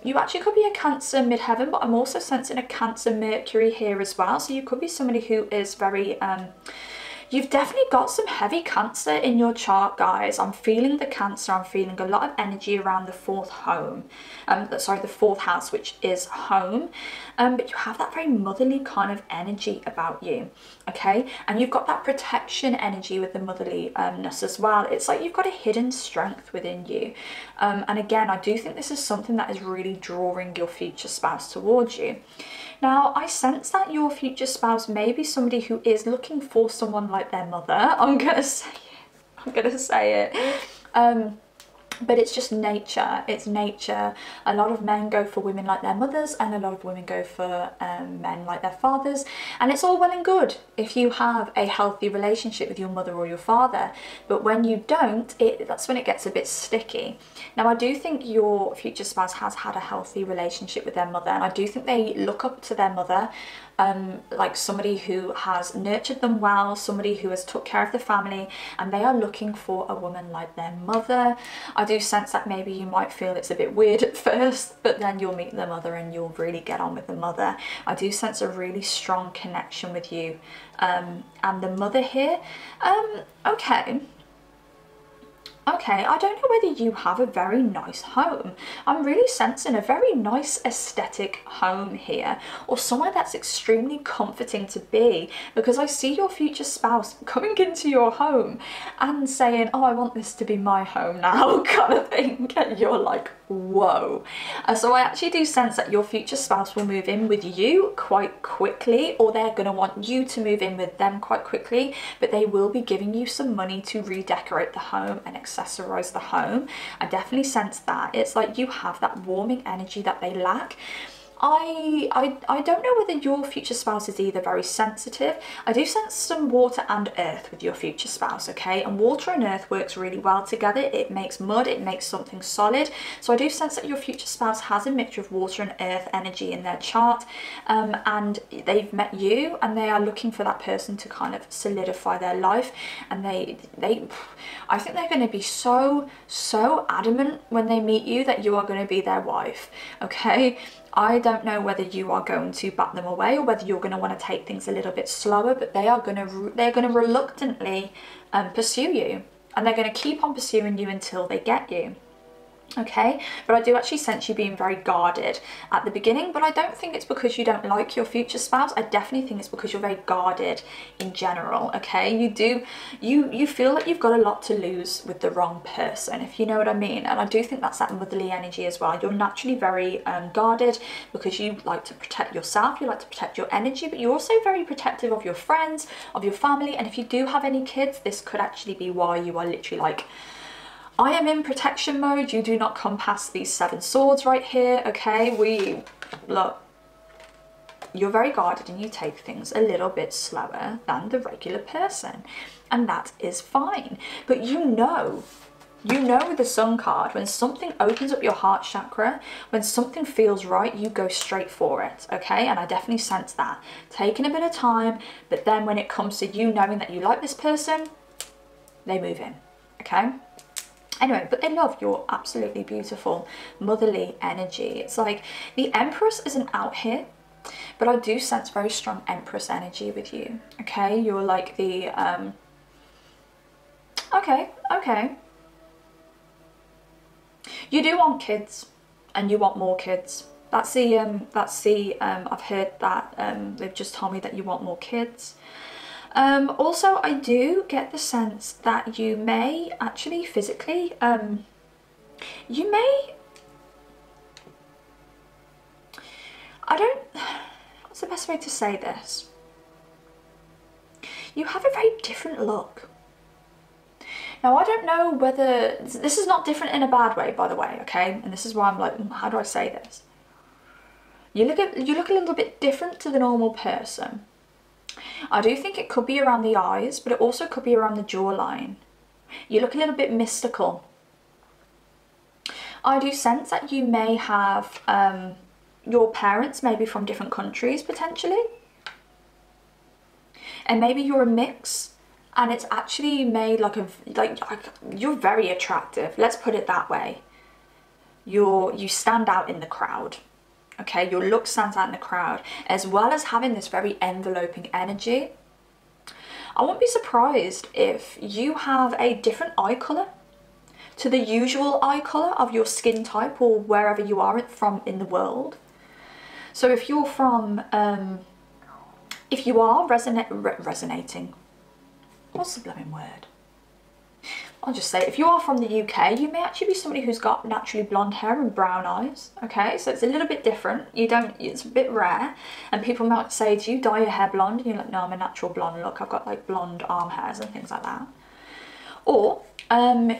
[SPEAKER 1] You actually could be a Cancer midheaven, but I'm also sensing a Cancer Mercury here as well. So you could be somebody who is very, you've definitely got some heavy Cancer in your chart, guys. I'm feeling the Cancer. I'm feeling a lot of energy around the 4th home. Sorry, the 4th house, which is home. But you have that very motherly kind of energy about you, okay? And you've got that protection energy with the motherliness as well. It's like you've got a hidden strength within you. And again, I do think this is something that is really drawing your future spouse towards you. Now, I sense that your future spouse may be somebody who is looking for someone like their mother. I'm gonna say it. I'm gonna say it. But it's just nature. It's nature. A lot of men go for women like their mothers, and a lot of women go for men like their fathers. And it's all well and good if you have a healthy relationship with your mother or your father. But when you don't, that's when it gets a bit sticky. Now, I do think your future spouse has had a healthy relationship with their mother, and I do think they look up to their mother. Like somebody who has nurtured them well, somebody who has took care of the family, and they are looking for a woman like their mother. I do sense that maybe you might feel it's a bit weird at first, but then you'll meet the mother and you'll really get on with the mother. I do sense a really strong connection with you and the mother here. Okay, I don't know whether you have a very nice home. I'm really sensing a very nice aesthetic home here, or somewhere that's extremely comforting to be, because I see your future spouse coming into your home and saying, oh, I want this to be my home now, kind of thing, and you're like, whoa. So I actually do sense that your future spouse will move in with you quite quickly, or they're going to want you to move in with them quite quickly, but they will be giving you some money to redecorate the home and accessorize the home. I definitely sense that. It's like you have that warming energy that they lack. I don't know whether your future spouse is either very sensitive. I do sense some water and earth with your future spouse, okay? And water and earth works really well together. It makes mud, it makes something solid. So I do sense that your future spouse has a mixture of water and earth energy in their chart, and they've met you and they are looking for that person to kind of solidify their life. And I think they're going to be so adamant when they meet you that you are going to be their wife, okay? I don't know whether you are going to bat them away or whether you're going to want to take things a little bit slower, but they're going to reluctantly pursue you. and they're going to keep on pursuing you until they get you. Okay, but I do actually sense you being very guarded at the beginning, but I don't think it's because you don't like your future spouse. I definitely think it's because you're very guarded in general. Okay, you feel like you've got a lot to lose with the wrong person, if you know what I mean. And I do think that's that motherly energy as well. You're naturally very guarded because you like to protect yourself, you like to protect your energy, but you're also very protective of your friends, of your family. And if you do have any kids, this could actually be why you are literally like, I am in protection mode, you do not come past these 7 swords right here, okay? Look, you're very guarded and you take things a little bit slower than the regular person, and that is fine. But you know with the Sun card, when something opens up your heart chakra, when something feels right, you go straight for it, okay? And I definitely sense that. Taking a bit of time, but then when it comes to you knowing that you like this person, they move in, okay? Anyway, but they love your absolutely beautiful motherly energy. It's like the Empress isn't out here, but I do sense very strong Empress energy with you. Okay, you're like the okay. You do want kids, and you want more kids. I've heard that they've just told me that you want more kids. Also, I do get the sense that you may actually physically, what's the best way to say this? You have a very different look. Now, I don't know whether, this is not different in a bad way, by the way, okay? And this is why I'm like, how do I say this? You look a little bit different to the normal person. I do think it could be around the eyes, but it also could be around the jawline. You look a little bit mystical. I do sense that you may have your parents maybe from different countries potentially. And maybe you're a mix, and it's actually made like you're very attractive. Let's put it that way. You stand out in the crowd. Okay, your look stands out in the crowd, as well as having this very enveloping energy. I wouldn't be surprised if you have a different eye colour to the usual eye colour of your skin type or wherever you are from in the world. So if you're from, if you are resonating, what's the blooming word? I'll just say, if you are from the UK, you may actually be somebody who's got naturally blonde hair and brown eyes, okay? So it's a little bit different. It's a bit rare. And people might say, do you dye your hair blonde? And you're like, no, I'm a natural blonde. Look, I've got like blonde arm hairs and things like that. Or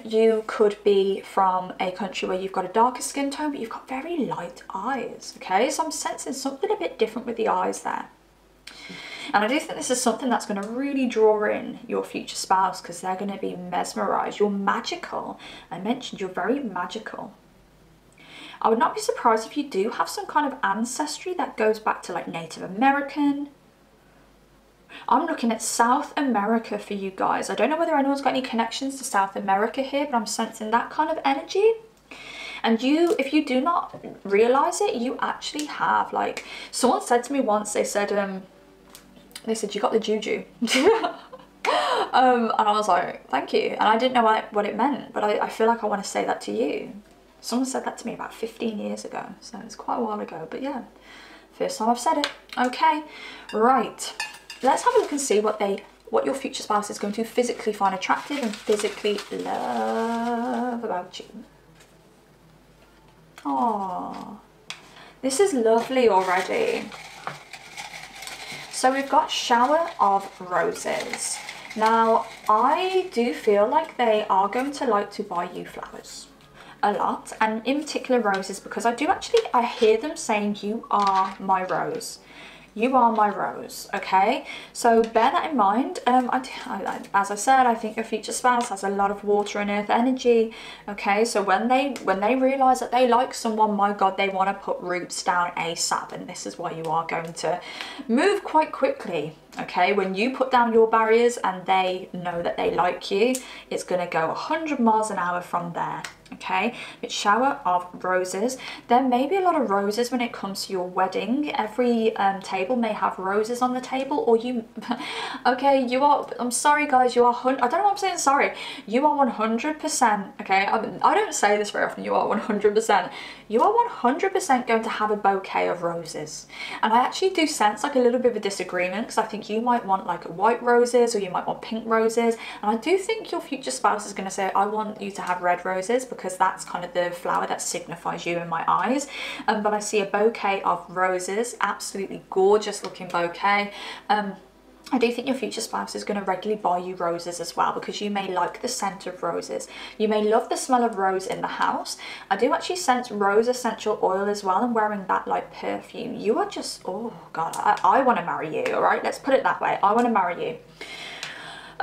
[SPEAKER 1] you could be from a country where you've got a darker skin tone, but you've got very light eyes, okay? So I'm sensing something a bit different with the eyes there. And I do think this is something that's going to really draw in your future spouse, because they're going to be mesmerised. You're magical. I mentioned you're very magical. I would not be surprised if you do have some kind of ancestry that goes back to like Native American. I'm looking at South America for you guys. I don't know whether anyone's got any connections to South America here, but I'm sensing that kind of energy. And if you do not realise it, you actually have, like, someone said to me once, they said, you got the juju. And I was like, thank you. And I didn't know what it meant, but I feel like I want to say that to you. Someone said that to me about 15 years ago, so it's quite a while ago, but yeah, first time I've said it. Okay, right. Let's have a look and see what your future spouse is going to physically find attractive and physically love about you. Oh, this is lovely already. So we've got shower of roses. Now, I do feel like they are going to like to buy you flowers a lot, and in particular roses, because I hear them saying, you are my rose. You are my rose, okay? So bear that in mind. As I said, I think your future spouse has a lot of water and earth energy, okay? So when they realise that they like someone, my God, they want to put roots down ASAP, and this is why you are going to move quite quickly, okay? When you put down your barriers and they know that they like you, it's going to go 100 miles an hour from there, okay? It's shower of roses. There may be a lot of roses when it comes to your wedding. Every table may have roses on the table, or you, okay, you are, I'm sorry guys, you are, I don't know why I'm saying sorry. You are 100%, okay? I don't say this very often, you are 100%. You are 100% going to have a bouquet of roses. And I actually do sense like a little bit of a disagreement, because I think you might want like white roses, or you might want pink roses. And I do think your future spouse is going to say, I want you to have red roses, because that's kind of the flower that signifies you in my eyes. But I see a bouquet of roses, absolutely gorgeous looking bouquet. I do think your future spouse is going to regularly buy you roses as well, because you may like the scent of roses. You may love the smell of rose in the house. I do actually sense rose essential oil as well, and wearing that like perfume. You are just, oh God, I want to marry you, all right? Let's put it that way. I want to marry you.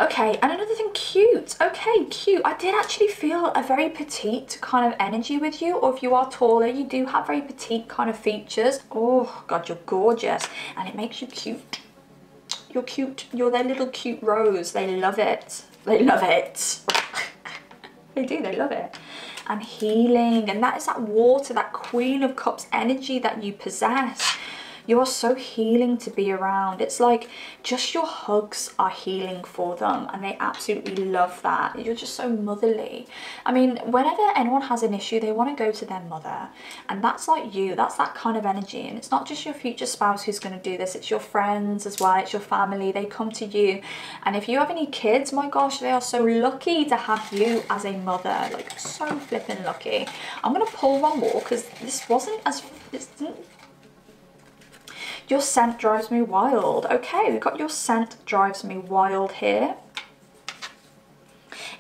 [SPEAKER 1] Okay, and another thing, cute. Okay, cute. I did actually feel a very petite kind of energy with you, or if you are taller, you do have very petite kind of features. Oh God, you're gorgeous, and it makes you cute. You're cute. You're their little cute rose. They love it. They love it. They do, they love it. And healing, and that is that water, that Queen of Cups energy that you possess. You are so healing to be around. It's like just your hugs are healing for them, and they absolutely love that. You're just so motherly. I mean, whenever anyone has an issue, they want to go to their mother, and that's like you. That's that kind of energy. And it's not just your future spouse who's going to do this, it's your friends as well, it's your family. They come to you, and if you have any kids, my gosh, they are so lucky to have you as a mother, like so flipping lucky. I'm going to pull one more, because this wasn't as, this didn't. Your scent drives me wild. Okay, we've got your scent drives me wild here.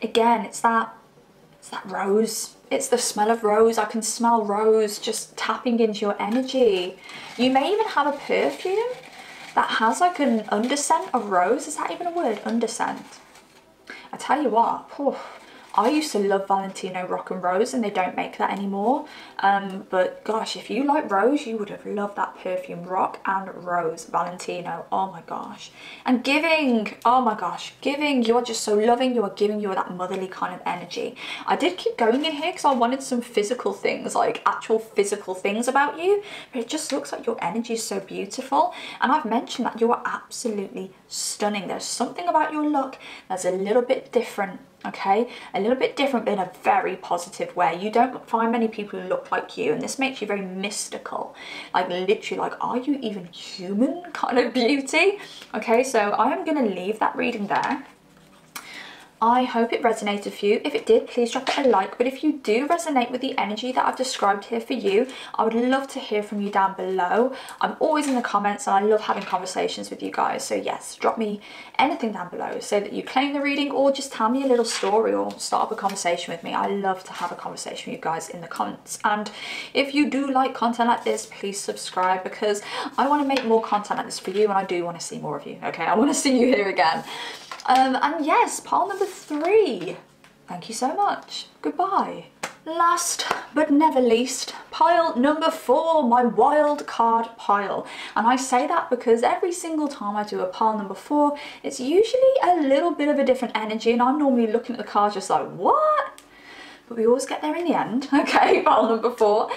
[SPEAKER 1] Again, it's that rose. It's the smell of rose. I can smell rose just tapping into your energy. You may even have a perfume that has like an underscent of rose. Is that even a word? Underscent. I tell you what, I used to love Valentino Rock and Rose, and they don't make that anymore. But gosh, if you like rose, you would have loved that perfume, Rock and Rose Valentino. Oh my gosh. And giving, oh my gosh, giving, you're just so loving. You are giving you that motherly kind of energy. I did keep going in here because I wanted some physical things, like actual physical things about you, but it just looks like your energy is so beautiful. And I've mentioned that you are absolutely stunning. There's something about your look that's a little bit different. Okay, a little bit different, but in a very positive way. You don't find many people who look like you, and this makes you very mystical, like literally like, are you even human kind of beauty? Okay, so I am going to leave that reading there. I hope it resonated for you. If it did, please drop it a like. But if you do resonate with the energy that I've described here for you, I would love to hear from you down below. I'm always in the comments, and I love having conversations with you guys. So yes, drop me anything down below so that you claim the reading, or just tell me a little story or start up a conversation with me. I love to have a conversation with you guys in the comments. And if you do like content like this, please subscribe, because I want to make more content like this for you, and I do want to see more of you. Okay, I want to see you here again. And yes, pile number 3. Thank you so much. Goodbye. Last but never least, pile number 4, my wild card pile. And I say that because every single time I do a pile number 4, it's usually a little bit of a different energy, and I'm normally looking at the cards just like, what? But we always get there in the end. Okay, pile number 4.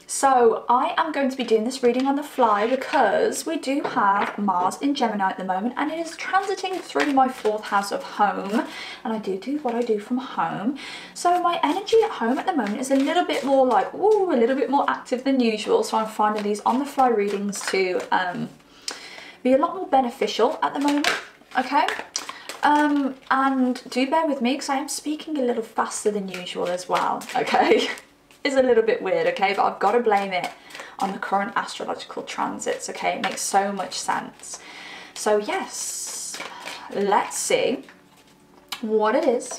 [SPEAKER 1] So I am going to be doing this reading on the fly, because we do have Mars in Gemini at the moment, and it is transiting through my 4th house of home, and I do what I do from home. So my energy at home at the moment is a little bit more like, ooh, a little bit more active than usual. So I'm finding these on the fly readings to be a lot more beneficial at the moment. Okay. And do bear with me, because I am speaking a little faster than usual as well. Okay. Is a little bit weird, okay, but I've got to blame it on the current astrological transits. Okay, it makes so much sense. So yes, let's see what it is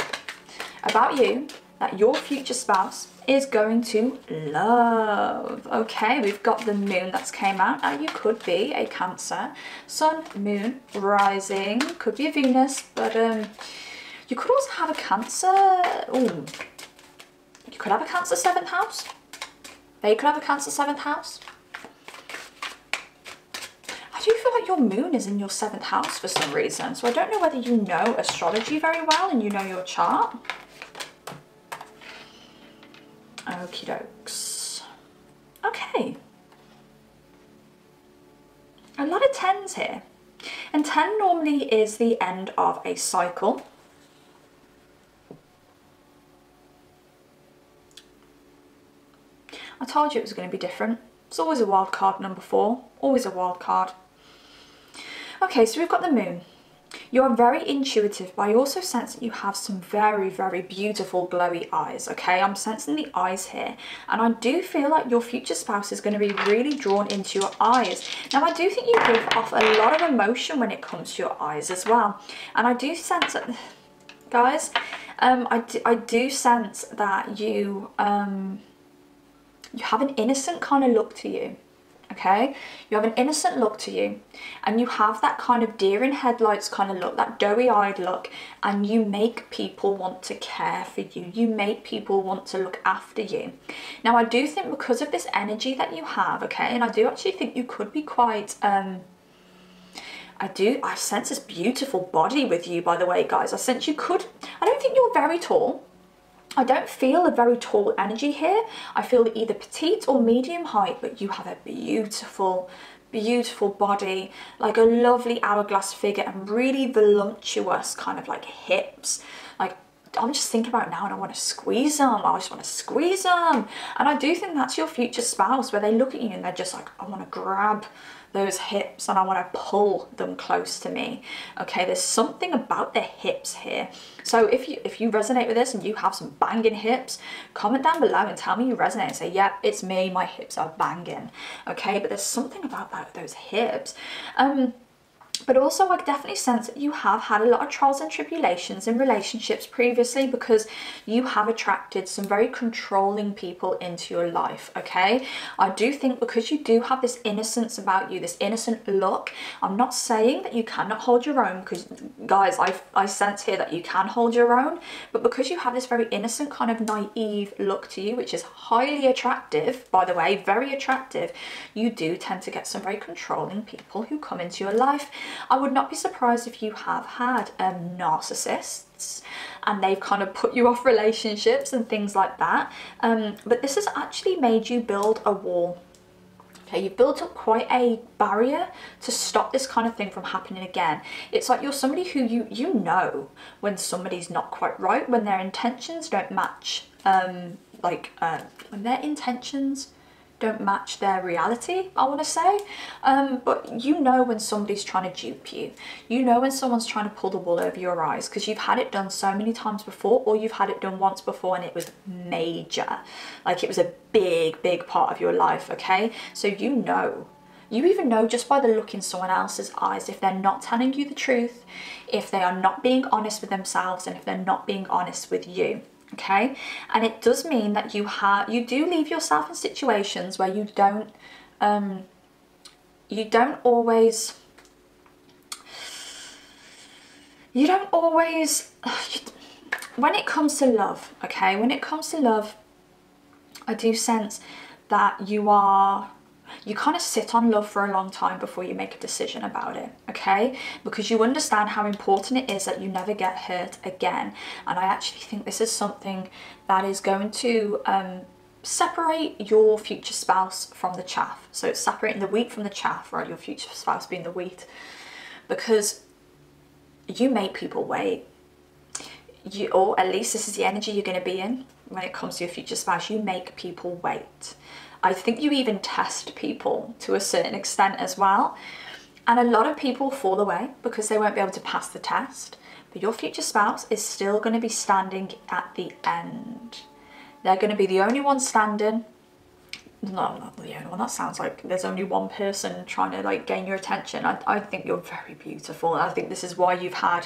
[SPEAKER 1] about you that your future spouse is going to love. Okay, we've got the moon that's came out. Now you could be a Cancer, sun, moon, rising, could be a Venus, but you could also have a Cancer. Ooh. You could have a Cancer 7th house. They could have a Cancer 7th house. I do feel like your moon is in your 7th house for some reason. So I don't know whether you know astrology very well and you know your chart. Okie dokes. Okay. A lot of 10s here. And 10 normally is the end of a cycle. I told you it was going to be different. It's always a wild card, number 4. Always a wild card. Okay, so we've got the moon. You're very intuitive, but I also sense that you have some very, very beautiful glowy eyes, okay? I'm sensing the eyes here. And I do feel like your future spouse is going to be really drawn into your eyes. Now, I do think you give off a lot of emotion when it comes to your eyes as well. And I do sense that, guys, I do sense that you have an innocent kind of look to you, okay? You have an innocent look to you, and you have that kind of deer in headlights kind of look, that doughy-eyed look, and you make people want to care for you. You make people want to look after you. Now, I do think because of this energy that you have, okay, and I do actually think you could be quite, I sense this beautiful body with you, by the way, guys. I sense you could, I don't think you're very tall. I don't feel a very tall energy here. I feel either petite or medium height, but you have a beautiful, beautiful body, like a lovely hourglass figure and really voluptuous kind of like hips. Like, I'm just thinking about it now and I want to squeeze them. I just want to squeeze them. And I do think that's your future spouse, where they look at you and they're just like, I want to grab those hips and I want to pull them close to me. Okay, there's something about the hips here. So if you resonate with this and you have some banging hips, comment down below and tell me you resonate and say, yeah, it's me, my hips are banging. Okay, but there's something about those hips. But also I definitely sense that you have had a lot of trials and tribulations in relationships previously, because you have attracted some very controlling people into your life, okay? I do think because you do have this innocence about you, this innocent look, I'm not saying that you cannot hold your own, because guys, I sense here that you can hold your own, but because you have this very innocent kind of naive look to you, which is highly attractive, by the way, very attractive, you do tend to get some very controlling people who come into your life. I would not be surprised if you have had narcissists and they've kind of put you off relationships and things like that. But this has actually made you build a wall. Okay, you've built up quite a barrier to stop this kind of thing from happening again. It's like you're somebody who you know when somebody's not quite right, when their intentions don't match, when their intentions don't match their reality, I want to say. But you know when somebody's trying to dupe you. You know when someone's trying to pull the wool over your eyes, because you've had it done so many times before, or you've had it done once before and it was major. Like, it was a big, big part of your life, okay? So you know. You even know just by the look in someone else's eyes if they're not telling you the truth, if they are not being honest with themselves, and if they're not being honest with you. Okay, and it does mean that you do leave yourself in situations where you don't always when it comes to love, okay, when it comes to love, I do sense that you kind of sit on love for a long time before you make a decision about it, okay? Because you understand how important it is that you never get hurt again. And I actually think this is something that is going to separate your future spouse from the chaff. So it's separating the wheat from the chaff, right? Your future spouse being the wheat. Because you make people wait. Or at least this is the energy you're going to be in when it comes to your future spouse. You make people wait. I think you even test people to a certain extent as well. And a lot of people fall away because they won't be able to pass the test. But your future spouse is still going to be standing at the end. They're going to be the only one standing. No, not the only one. That sounds like there's only one person trying to like gain your attention. I think you're very beautiful. And I think this is why you've had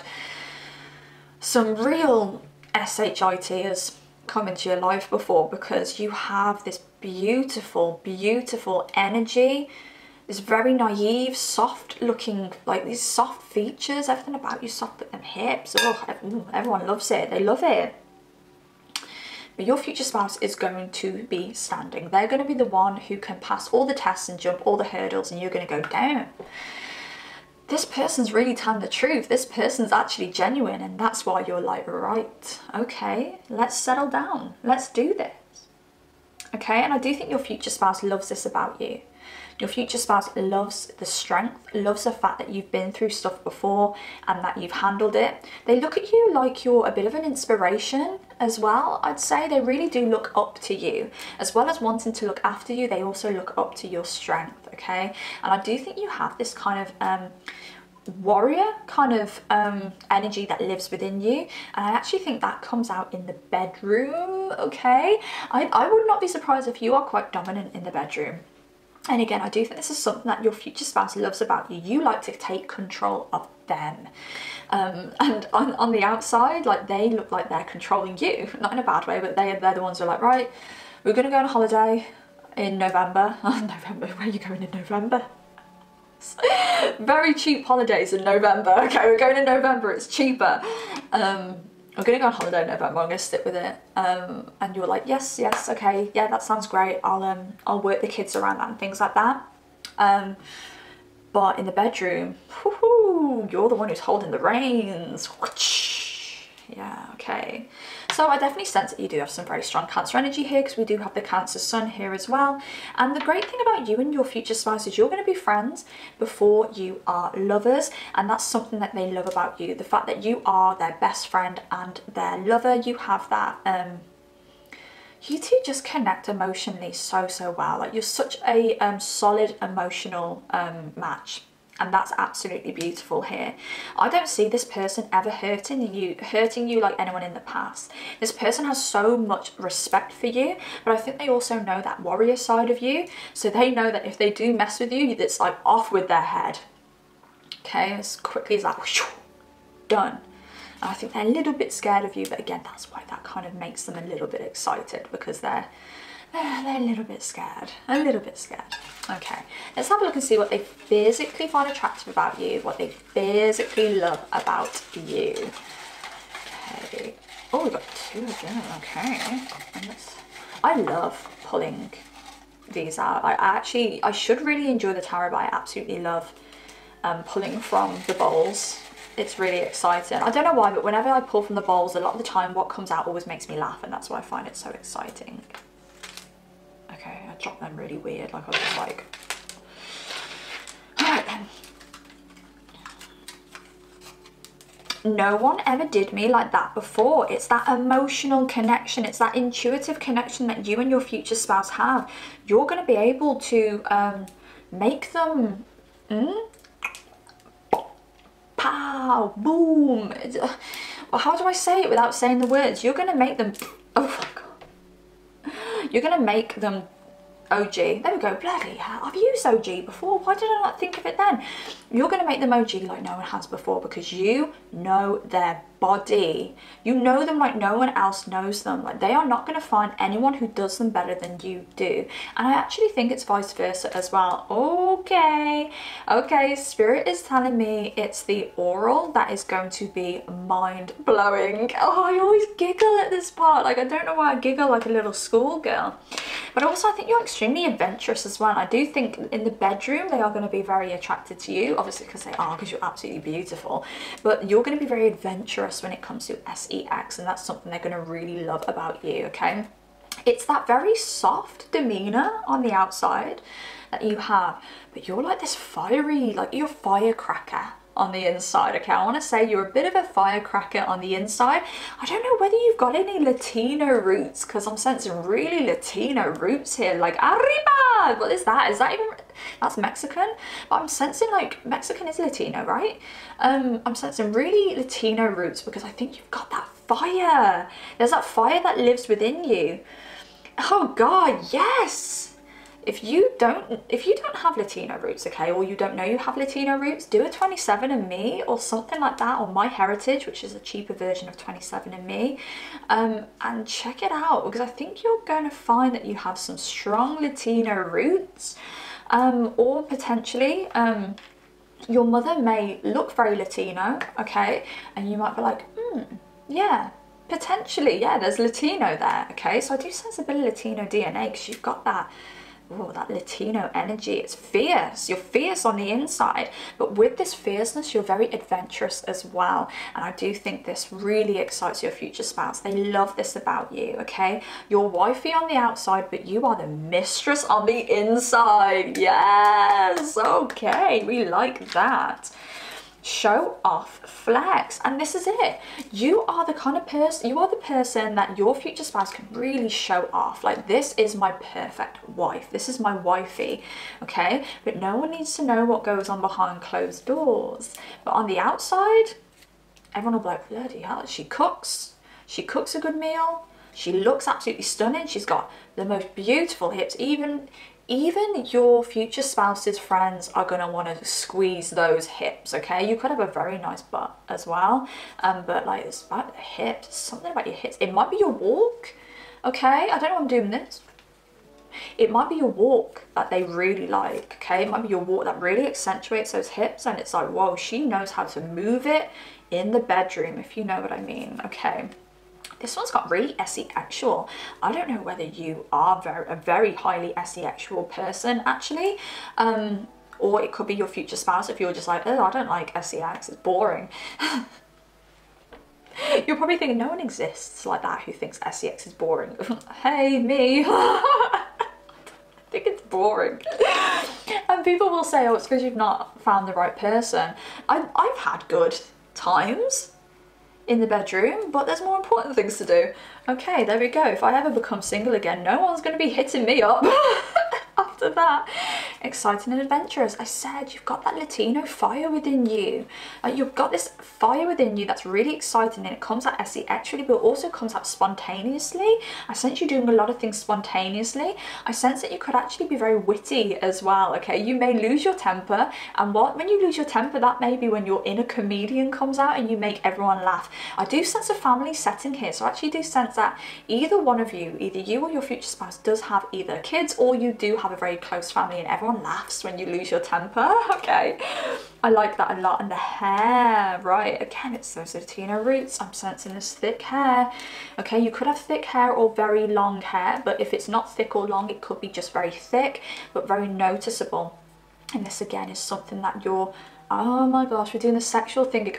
[SPEAKER 1] some real SHITers come into your life before, because you have this beautiful, beautiful energy, this very naive, soft looking, like these soft features, everything about you soft, with them hips. Oh, everyone loves it. They love it. But your future spouse is going to be standing. They're going to be the one who can pass all the tests and jump all the hurdles, and you're going to go, damn, this person's really telling the truth. This person's actually genuine, and that's why you're like, right, okay, let's settle down. Let's do this. okay? And I do think your future spouse loves this about you. Your future spouse loves the strength, loves the fact that you've been through stuff before and that you've handled it. They look at you like you're a bit of an inspiration as well, I'd say. They really do look up to you. As well as wanting to look after you, they also look up to your strength, okay? And I do think you have this kind of warrior kind of energy that lives within you, and I actually think that comes out in the bedroom, okay? I would not be surprised if you are quite dominant in the bedroom. And again, I do think this is something that your future spouse loves about you. You like to take control of them. And on the outside, like, they look like they're controlling you, not in a bad way, but they're the ones who are like, right, we're gonna go on a holiday in November. November, where are you going in November? Very cheap holidays in November. Okay, we're going in November, it's cheaper. I'm gonna go on holiday in November, I'm gonna stick with it. And you're like, yes, okay, yeah, that sounds great. I'll work the kids around that and things like that. But in the bedroom, you're the one who's holding the reins. Yeah, okay. So I definitely sense that you do have some very strong Cancer energy here, because we do have the Cancer sun here as well. And the great thing about you and your future spouse is you're going to be friends before you are lovers, and that's something that they love about you. The fact that you are their best friend and their lover, you have that, you two just connect emotionally so well. Like, you're such a solid emotional match. And that's absolutely beautiful here. I don't see this person ever hurting you like anyone in the past. This person has so much respect for you, but I think they also know that warrior side of you. So they know that if they do mess with you, it's like off with their head. Okay, as quickly as that, whoosh, done. And I think they're a little bit scared of you, but again, that's why that kind of makes them a little bit excited, because they're a little bit scared, Okay, let's have a look and see what they physically find attractive about you, what they physically love about you. Okay, oh, we've got two again, okay. I love pulling these out. I should really enjoy the tarot, but I absolutely love pulling from the bowls. It's really exciting. I don't know why, but whenever I pull from the bowls, a lot of the time what comes out always makes me laugh, and that's why I find it so exciting. Okay, I dropped them really weird, like I was just like, alright then. No one ever did me like that before. It's that emotional connection, it's that intuitive connection that you and your future spouse have. You're going to be able to make them, pow, boom. Well, how do I say it without saying the words? You're going to make them, oh my god. You're going to make them OG. There we go, bloody hell. I've used OG before. Why did I not think of it then? You're going to make them OG like no one has before, because you know their body. You know them like no one else knows them. Like, they are not going to find anyone who does them better than you do. And I actually think it's vice versa as well. Okay, Spirit is telling me it's the oral that is going to be mind-blowing. Oh, I always giggle at this part. Like, I don't know why I giggle like a little schoolgirl. But also, I think you're extremely adventurous as well. I do think in the bedroom they are going to be very attracted to you, obviously because they are, because you're absolutely beautiful. But you're going to be very adventurous when it comes to sex, and that's something they're going to really love about you, okay? It's that very soft demeanor on the outside that you have, but you're like this fiery, like you're a firecracker on the inside, okay? I want to say you're a bit of a firecracker on the inside. I don't know whether you've got any Latino roots, because I'm sensing really Latino roots here, like arriba! What is that? Is that even, that's Mexican? But I'm sensing like Mexican is Latino, right? I'm sensing really Latino roots, because I think you've got that fire. There's that fire that lives within you. Oh God, yes! If you don't have Latino roots, okay, or you don't know you have Latino roots, do a 27andMe or something like that, or MyHeritage, which is a cheaper version of 27andMe, and check it out, because I think you're going to find that you have some strong Latino roots, or potentially your mother may look very Latino, okay, and you might be like, yeah, potentially, yeah, there's Latino there, okay? So I do sense a bit of Latino DNA, because you've got that Oh, that Latino energy, it's fierce. You're fierce on the inside, but with this fierceness, you're very adventurous as well. And I do think this really excites your future spouse. They love this about you, okay? You're wifey on the outside, but you are the mistress on the inside. Yes, okay, we like that. Show off, flex, and this is it. You are the kind of person, you are the person that your future spouse can really show off. Like, this is my perfect wife, this is my wifey, okay? But no one needs to know what goes on behind closed doors. But on the outside, everyone will be like, bloody hell, she cooks a good meal, she looks absolutely stunning, she's got the most beautiful hips. Even your future spouse's friends are going to want to squeeze those hips, okay? You could have a very nice butt as well, but like, it's about the hips, something about your hips. It might be your walk, okay? I don't know why I'm doing this. It might be your walk that they really like, okay? It might be your walk that really accentuates those hips, and it's like, whoa, she knows how to move it in the bedroom, if you know what I mean, okay? This one's got really 𝒆𝒂𝒄𝒄. I don't know whether you are a very highly 𝒆𝒂𝒄𝒄 person, actually, or it could be your future spouse if you're just like, oh, I don't like 𝒆𝒂𝒄𝒄, it's boring. You're probably thinking, no one exists like that who thinks 𝒆𝒂𝒄𝒄 is boring. Hey, me. I think it's boring. And people will say, oh, it's because you've not found the right person. I've had good times in the bedroom, but there's more important things to do. Okay, there we go. If I ever become single again, no one's going to be hitting me up after that. Exciting and adventurous. I said you've got that Latino fire within you. You've got this fire within you that's really exciting, and it comes out 𝒆𝒂𝒄𝒄, but also comes out spontaneously. I sense you doing a lot of things spontaneously. I sense that you could actually be very witty as well, okay? You may lose your temper, and when you lose your temper, that may be when your inner comedian comes out and you make everyone laugh. I do sense a family setting here, so I actually do sense that either one of you, either you or your future spouse, does have either kids, or you do have a very close family, and everyone laughs when you lose your temper, okay? I like that a lot. And the hair, right, again, it's those Latino roots. I'm sensing this thick hair, okay? You could have thick hair or very long hair, but if it's not thick or long, it could be just very thick, but very noticeable. And this again is something that you're, oh my gosh, we're doing the sexual thing.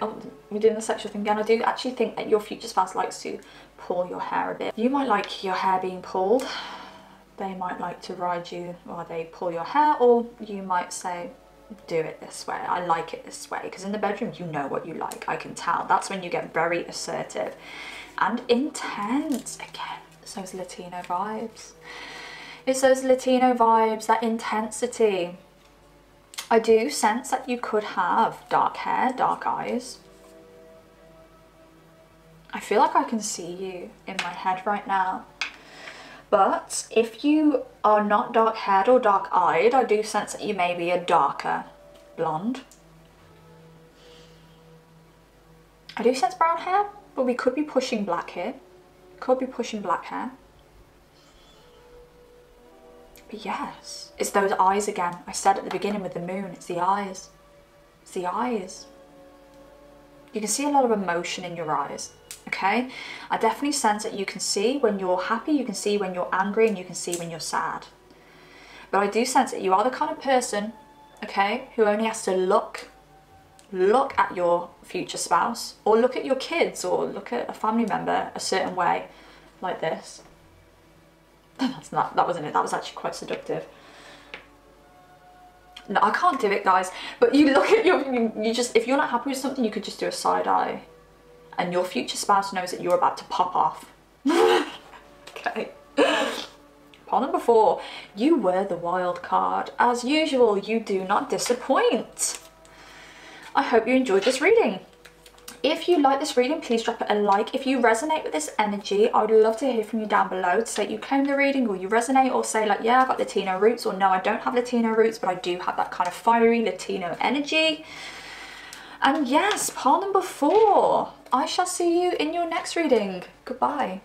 [SPEAKER 1] We're doing the sexual thing again. I do actually think that your future spouse likes to pull your hair a bit. You might like your hair being pulled. They might like to ride you while they pull your hair, or you might say, do it this way. I like it this way. Because in the bedroom, you know what you like. I can tell. That's when you get very assertive and intense. Again, it's those Latino vibes. It's those Latino vibes, that intensity. I do sense that you could have dark hair, dark eyes. I feel like I can see you in my head right now. But if you are not dark haired or dark eyed, I do sense that you may be a darker blonde. I do sense brown hair, but we could be pushing black here. Could be pushing black hair. But yes, it's those eyes again. I said at the beginning with the moon, it's the eyes. It's the eyes. You can see a lot of emotion in your eyes, okay? I definitely sense that you can see when you're happy, you can see when you're angry, and you can see when you're sad. But I do sense that you are the kind of person, okay, who only has to look at your future spouse, or look at your kids, or look at a family member a certain way, like this. That wasn't it, that was actually quite seductive. No, I can't do it, guys. But you look at you just, if you're not happy with something, you could just do a side eye. And your future spouse knows that you're about to pop off. Okay. Part number 4, you were the wild card. As usual, you do not disappoint. I hope you enjoyed this reading. If you like this reading, please drop it a like. If you resonate with this energy, I would love to hear from you down below to say you claim the reading, or you resonate, or say like, yeah, I've got Latino roots, or no, I don't have Latino roots, but I do have that kind of fiery Latino energy. And yes, part number 4. I shall see you in your next reading. Goodbye.